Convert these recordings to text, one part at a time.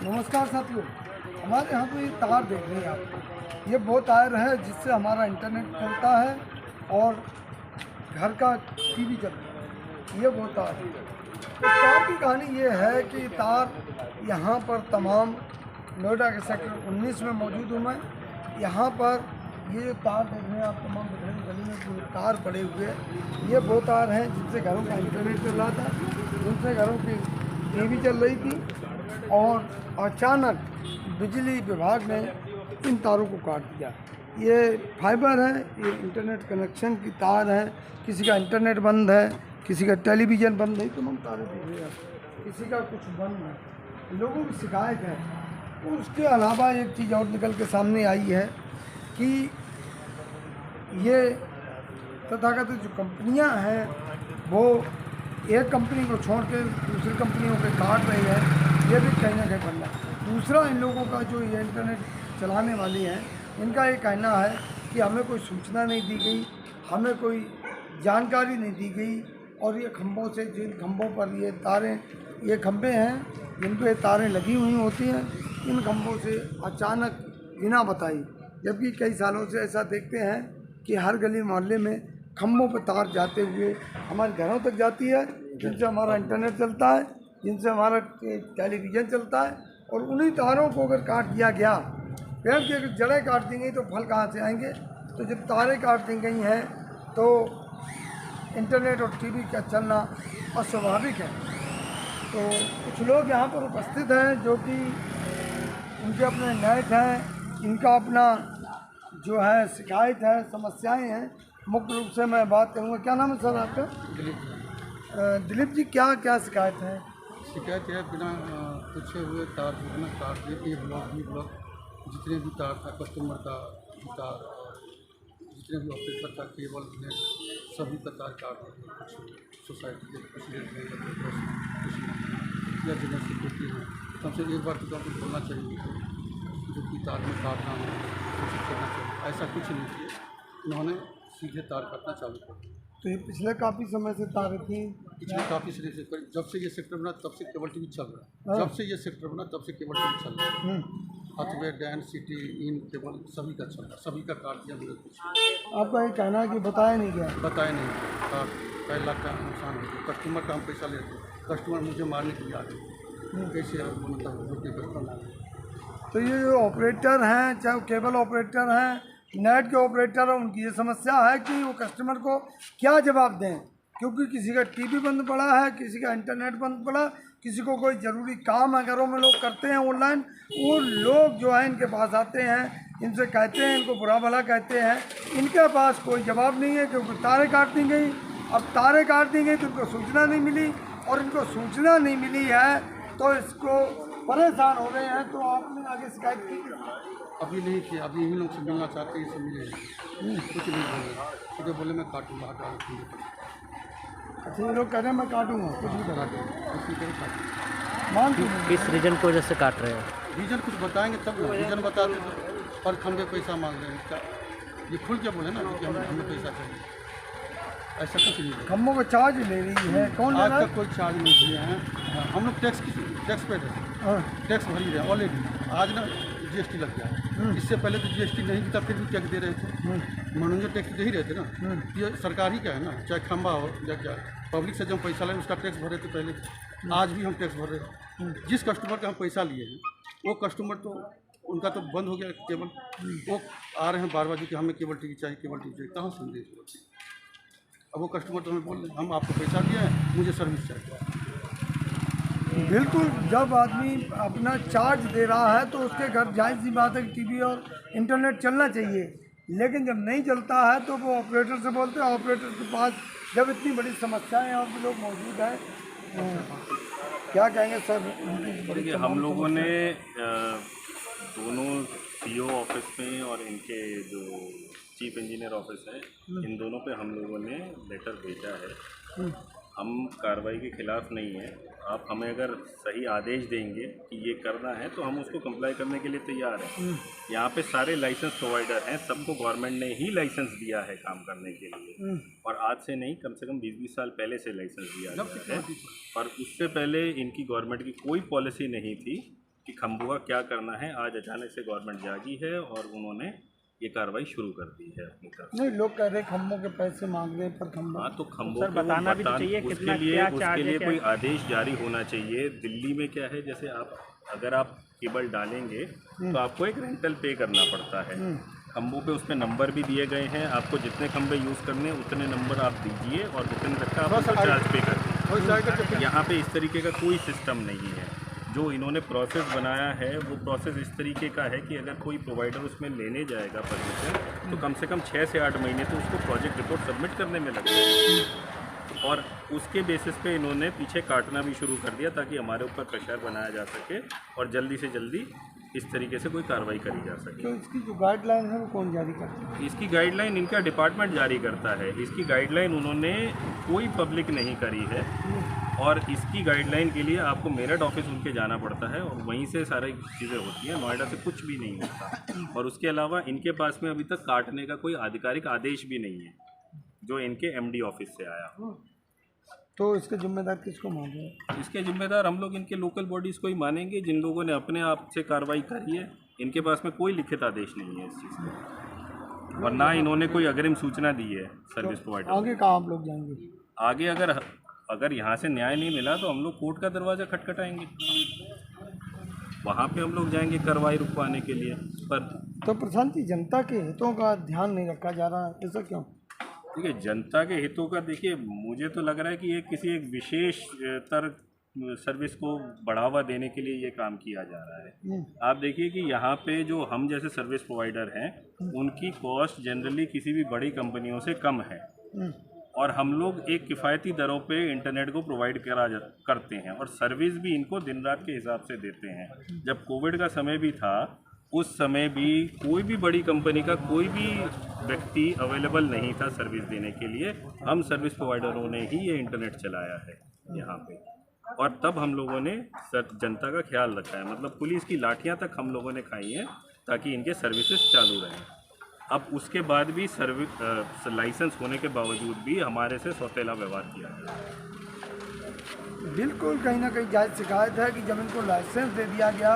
नमस्कार साथियों, हमारे यहाँ पे ये तार देख रहे हैं आप। ये वो तार है जिससे हमारा इंटरनेट चलता है और घर का टीवी चलता है। ये वो तार है। इस तार की कहानी ये है कि तार यहाँ पर तमाम नोएडा के सेक्टर 19 में मौजूद हूँ मैं। यहाँ पर ये जो तार देख रहे हैं आप, तमाम गली में जो तार पड़े हुए हैं, ये वो तार हैं जिनसे घरों का इंटरनेट चल रहा था, जिनसे घरों की टीवी चल रही थी और अचानक बिजली विभाग ने इन तारों को काट दिया। ये फाइबर है, ये इंटरनेट कनेक्शन की तार है। किसी का इंटरनेट बंद है, किसी का टेलीविज़न बंद है, तमाम तारें दिख रही हैं, किसी का कुछ बंद है, लोगों की शिकायत है। और उसके अलावा एक चीज़ और निकल के सामने आई है कि ये तथाकथित जो कंपनियां हैं वो एक कंपनी को छोड़ के दूसरी कंपनियों के काट रही है। ये भी कहीं ना कहीं बनना है। दूसरा, इन लोगों का जो ये इंटरनेट चलाने वाले हैं, इनका ये कहना है कि हमें कोई सूचना नहीं दी गई, हमें कोई जानकारी नहीं दी गई। और ये खंभों से, जिन खंभों पर ये तारें, ये खंभे हैं जिन पर तारें लगी हुई होती हैं, इन खंभों से अचानक बिना बताई, जबकि कई सालों से ऐसा देखते हैं कि हर गली मोहल्ले में खंभों पर तार जाते हुए हमारे घरों तक जाती है, जिनसे हमारा इंटरनेट चलता है, जिनसे हमारा टेलीविज़न चलता है। और उन्हीं तारों को अगर काट दिया गया, पेड़ की अगर जड़ें काट दी गई तो फल कहाँ से आएंगे? तो जब तारें काट दी गई हैं तो इंटरनेट और टीवी का चलना अस्वाभाविक है। तो कुछ लोग यहाँ पर उपस्थित हैं जो कि उनके अपने नेट हैं, इनका अपना जो है शिकायत है, समस्याएं हैं। मुख्य रूप से मैं बात करूँगा। क्या नाम है सर आपका? दिलीप जी, क्या क्या शिकायत है? शिकायत है बिना पूछे हुए तार बिना तार ए ब्लॉक बी ब्लॉक जितने भी तार था, कस्टमर का तार और जितने भी ऑपरेटर का केबल नेट सभी का तार काट रहे हैं। कुछ सोसाइटी के कुछ लेट नहीं करते, कुछ या बिना सिक्योरिटी है। कम से एक बार तो आपको बोलना चाहिए जो कि तार में काटना हो, कोशिश करना चाहिए। ऐसा कुछ नहीं किया, उन्होंने सीधे तार काटना चालू कर दिया। तो ये पिछले काफ़ी समय से तारें थी। पिछले काफ़ी समय से, जब से ये सेक्टर बना तब से केबल टीवी चल रहा है। जब से ये सेक्टर बना तब से केबल टीवी चल रहा है। हथवे, डैन, सिटी, इन केबल सभी का चल रहा है, सभी का काट दिया। मेरे कुछ आपका ये कहना है कि बताया नहीं गया? बताया नहीं। 1 लाख का नुकसान हो गया। कस्टमर का हम पैसा लेते, कस्टमर मुझे मारने के लिए आ गए। कैसे मतलब रोटी पर? तो ये जो ऑपरेटर हैं, चाहे वो केबल ऑपरेटर हैं, नेट के ऑपरेटर हैं, उनकी ये समस्या है कि वो कस्टमर को क्या जवाब दें, क्योंकि किसी का टीवी बंद पड़ा है, किसी का इंटरनेट बंद पड़ा, किसी को कोई ज़रूरी काम है, घरों में लोग करते हैं ऑनलाइन, वो लोग जो है इनके पास आते हैं, इनसे कहते हैं, इनको बुरा भला कहते हैं, इनके पास कोई जवाब नहीं है क्योंकि तारें काट दी गई। अब तारें काट दी गई तो इनको सूचना नहीं मिली, और इनको सूचना नहीं मिली है तो इसको परेशान हो रहे हैं। तो आपने आगे शिकायत की? अभी नहीं किया, अभी इन्हीं लोग से मिलना चाहते हैं, इससे मिले कुछ नहीं बोले। सीधे बोले मैं काटूँगा, हटा। अच्छा, ये लोग कह रहे हैं मैं काटूँगा, कुछ नहीं करा कुछ नहीं करे, काटूँ। मान क्यों? किस रीजन की वजह से काट रहे हैं? रीजन कुछ बताएंगे तब ना। रीजन बता दें पर खंभे पैसा मांग रहे हैं। ये खुल के बोले ना कि हमें पैसा चाहिए। ऐसा कुछ नहीं है। खम्भों को चार्ज ले रही है? कौन ले आज रहा है? तक कोई चार्ज नहीं किए हैं। हम लोग टैक्स पे थे, टैक्स भर ही रहे ऑलरेडी। आज ना जीएसटी लग गया। इससे पहले तो जीएसटी नहीं था, फिर भी टैक्स दे रहे थे। मनोरंजन टैक्स दे ही रहे थे ना। ये सरकार ही का है ना, चाहे खंभा हो या क्या, पब्लिक से जब पैसा लें उसका टैक्स भर रहे थे पहले। आज भी हम टैक्स भर रहे हैं। जिस कस्टमर का हम पैसा लिए हैं वो कस्टमर तो उनका तो बंद हो गया केबल। वो आ रहे हैं बार बार कि हमें केबल टीवी चाहिए, केबल टीवी चाहिए। कहाँ सुन रहे? अब वो कस्टमर तो हमें बोल रहे हैं हम आपको पैसा दिए हैं, मुझे सर्विस चाहिए। बिल्कुल, जब आदमी अपना चार्ज दे रहा है तो उसके घर जायज़ सी बात है कि टीवी और इंटरनेट चलना चाहिए, लेकिन जब नहीं चलता है तो वो ऑपरेटर से बोलते हैं। ऑपरेटर के पास जब इतनी बड़ी समस्याएं और भी लोग मौजूद हैं, क्या कहेंगे सर? देखिए, हम लोगों ने दोनों सीओ ऑफिस में और इनके जो चीफ इंजीनियर ऑफिस है, इन दोनों पे हम लोगों ने लेटर भेजा है। हम कार्रवाई के खिलाफ नहीं है। आप हमें अगर सही आदेश देंगे कि ये करना है तो हम उसको कंप्लाई करने के लिए तैयार हैं। यहाँ पे सारे लाइसेंस प्रोवाइडर हैं, सबको गवर्नमेंट ने ही लाइसेंस दिया है काम करने के लिए। और आज से नहीं, कम से कम 20-20 साल पहले से लाइसेंस दिया गया है। और उससे पहले इनकी गवर्नमेंट की कोई पॉलिसी नहीं थी कि खंभों का क्या करना है। आज अचानक से गवर्नमेंट जागी है और उन्होंने ये कार्रवाई शुरू कर दी है अपनी तरफ से। नहीं, लोग कह रहे खम्भों के पैसे मांग रहे हैं पर खम्भा। हाँ, तो खंभों सर के बताना भी तो चाहिए कितना क्या चार्ज उसके लिए है, कोई आदेश जारी होना चाहिए। दिल्ली में क्या है, जैसे अगर आप केबल डालेंगे तो आपको एक रेंटल पे करना पड़ता है। खंभों पे उसमें नंबर भी दिए गए हैं, आपको जितने खंभे यूज़ करने हैं उतने नंबर आप दीजिए और उतने तक का आप उसको चार्ज पे कर दीजिए। यहाँ पे इस तरीके का कोई सिस्टम नहीं है। जो इन्होंने प्रोसेस बनाया है वो प्रोसेस इस तरीके का है कि अगर कोई प्रोवाइडर उसमें लेने जाएगा परमिशन तो कम से कम 6 से 8 महीने तो उसको प्रोजेक्ट रिपोर्ट सबमिट करने में लगेगा। और उसके बेसिस पे इन्होंने पीछे काटना भी शुरू कर दिया ताकि हमारे ऊपर प्रेशर बनाया जा सके और जल्दी से जल्दी इस तरीके से कोई कार्रवाई करी जा सके। तो इसकी जो गाइडलाइन है वो कौन जारी करता है? इसकी गाइडलाइन इनका डिपार्टमेंट जारी करता है। इसकी गाइडलाइन उन्होंने कोई पब्लिक नहीं करी है और इसकी गाइडलाइन के लिए आपको मेरठ ऑफिस उनके जाना पड़ता है और वहीं से सारी चीज़ें होती हैं। नोएडा से कुछ भी नहीं होता। और उसके अलावा इनके पास में अभी तक काटने का कोई आधिकारिक आदेश भी नहीं है जो इनके एमडी ऑफिस से आया। तो इसके जिम्मेदार किसको मान रहे हैं? इसके जिम्मेदार हम लोग इनके लोकल बॉडीज़ को ही मानेंगे जिन लोगों ने अपने आप से कार्रवाई करी है। इनके पास में कोई लिखित आदेश नहीं है इस चीज़ का और ना इन्होंने कोई अग्रिम सूचना दी है सर्विस प्रोवाइडर। आगे कहाँ आप लोग जाएंगे? आगे अगर यहाँ से न्याय नहीं मिला तो हम लोग कोर्ट का दरवाज़ा खटखटाएंगे। वहाँ पे हम लोग जाएंगे कार्रवाई रुकवाने के लिए। पर तो प्रशांत जी, जनता के हितों का ध्यान नहीं रखा जा रहा है, ऐसा क्यों? देखिए, जनता के हितों का देखिए मुझे तो लग रहा है कि ये किसी एक विशेष तर सर्विस को बढ़ावा देने के लिए ये काम किया जा रहा है। आप देखिए कि यहाँ पे जो हम जैसे सर्विस प्रोवाइडर हैं उनकी कॉस्ट जनरली किसी भी बड़ी कंपनियों से कम है और हम लोग एक किफ़ायती दरों पे इंटरनेट को प्रोवाइड करते हैं और सर्विस भी इनको दिन रात के हिसाब से देते हैं। जब कोविड का समय भी था उस समय भी कोई भी बड़ी कंपनी का कोई भी व्यक्ति अवेलेबल नहीं था सर्विस देने के लिए। हम सर्विस प्रोवाइडरों ने ही ये इंटरनेट चलाया है यहाँ पे और तब हम लोगों ने जनता का ख्याल रखा है। मतलब पुलिस की लाठियाँ तक हम लोगों ने खाई हैं ताकि इनके सर्विसेज चालू रहें। अब उसके बाद भी लाइसेंस होने के बावजूद भी हमारे से सौतेला व्यवहार किया गया। बिल्कुल कहीं ना कहीं जायज़ शिकायत है कि जब इनको लाइसेंस दे दिया गया,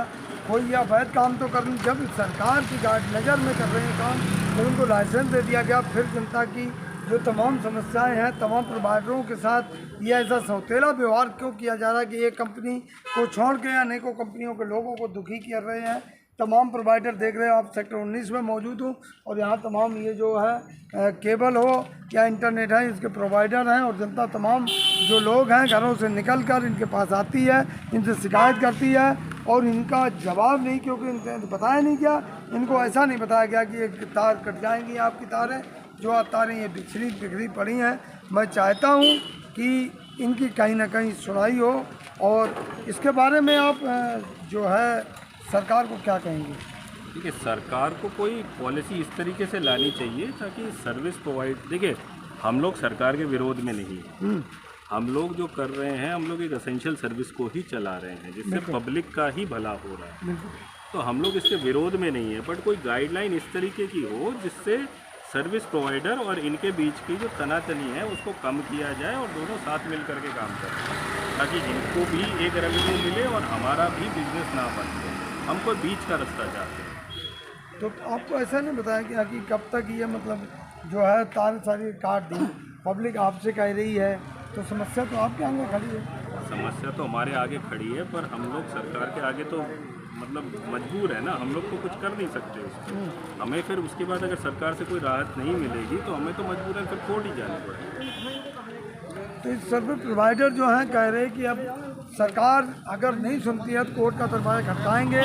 कोई अवैध काम तो कर, जब सरकार की नज़र में कर रहे हैं काम, तो उनको लाइसेंस दे दिया गया, फिर जनता की जो तमाम समस्याएं हैं तमाम प्रोवाइडरों के साथ ये ऐसा सौतेला व्यवहार क्यों किया जा रहा है कि एक कंपनी को छोड़ के अनेकों कंपनियों के लोगों को दुखी कर रहे हैं। तमाम प्रोवाइडर देख रहे हो आप, सेक्टर 19 में मौजूद हूँ और यहाँ तमाम ये जो है केबल हो या इंटरनेट है इसके प्रोवाइडर हैं और जनता तमाम जो लोग हैं घरों से निकल कर इनके पास आती है, इनसे शिकायत करती है और इनका जवाब नहीं, क्योंकि इनसे बताया नहीं गया, इनको ऐसा नहीं बताया गया कि एक तार कट जाएंगी आपकी तारें, जो तारें ये बिखरी पड़ी हैं। मैं चाहता हूँ कि इनकी कहीं ना कहीं सुनाई हो और इसके बारे में आप जो है सरकार को क्या कहेंगे? देखिए, सरकार को कोई पॉलिसी इस तरीके से लानी चाहिए ताकि सर्विस देखिए हम लोग सरकार के विरोध में नहीं हैं। हम लोग जो कर रहे हैं हम लोग एक एसेंशियल सर्विस को ही चला रहे हैं जिससे पब्लिक का ही भला हो रहा है। तो हम लोग इसके विरोध में नहीं है, बट कोई गाइडलाइन इस तरीके की हो जिससे सर्विस प्रोवाइडर और इनके बीच की जो तनातनी है उसको कम किया जाए और दोनों साथ मिल करके काम करें ताकि इनको भी एक रेवेन्यू मिले और हमारा भी बिजनेस ना बने। हम कोई बीच का रास्ता चाहते हैं। तो आपको ऐसा नहीं बताया गया कि कब तक ये मतलब जो है तार सारी काट दी, पब्लिक आपसे कह रही है, तो समस्या तो आपके आगे खड़ी है? समस्या तो हमारे आगे खड़ी है पर हम लोग सरकार के आगे तो मतलब मजबूर है ना, हम लोग तो कुछ कर नहीं सकते उसको। हमें फिर उसके बाद अगर सरकार से कोई राहत नहीं मिलेगी तो हमें तो मजबूरन फिर कोर्ट ही जाना पड़ेगा। तो इस सर्विस प्रोवाइडर जो हैं कह रहे हैं कि अब सरकार अगर नहीं सुनती है तो कोर्ट का दरवाजा खटकाएंगे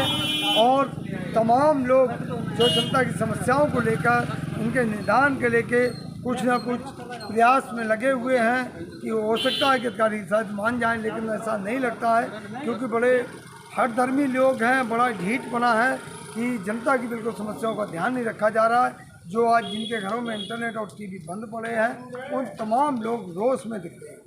और तमाम लोग जो जनता की समस्याओं को लेकर उनके निदान के लेके कुछ ना कुछ प्रयास में लगे हुए हैं कि हो सकता है कि अधिकारी शायद मान जाएं, लेकिन ऐसा नहीं लगता है क्योंकि बड़े हठधर्मी लोग हैं, बड़ा ढीठ बना है कि जनता की बिल्कुल समस्याओं का ध्यान नहीं रखा जा रहा है। जो आज जिनके घरों में इंटरनेट और टीवी बंद पड़े हैं उन तमाम लोग रोष में दिख रहे हैं।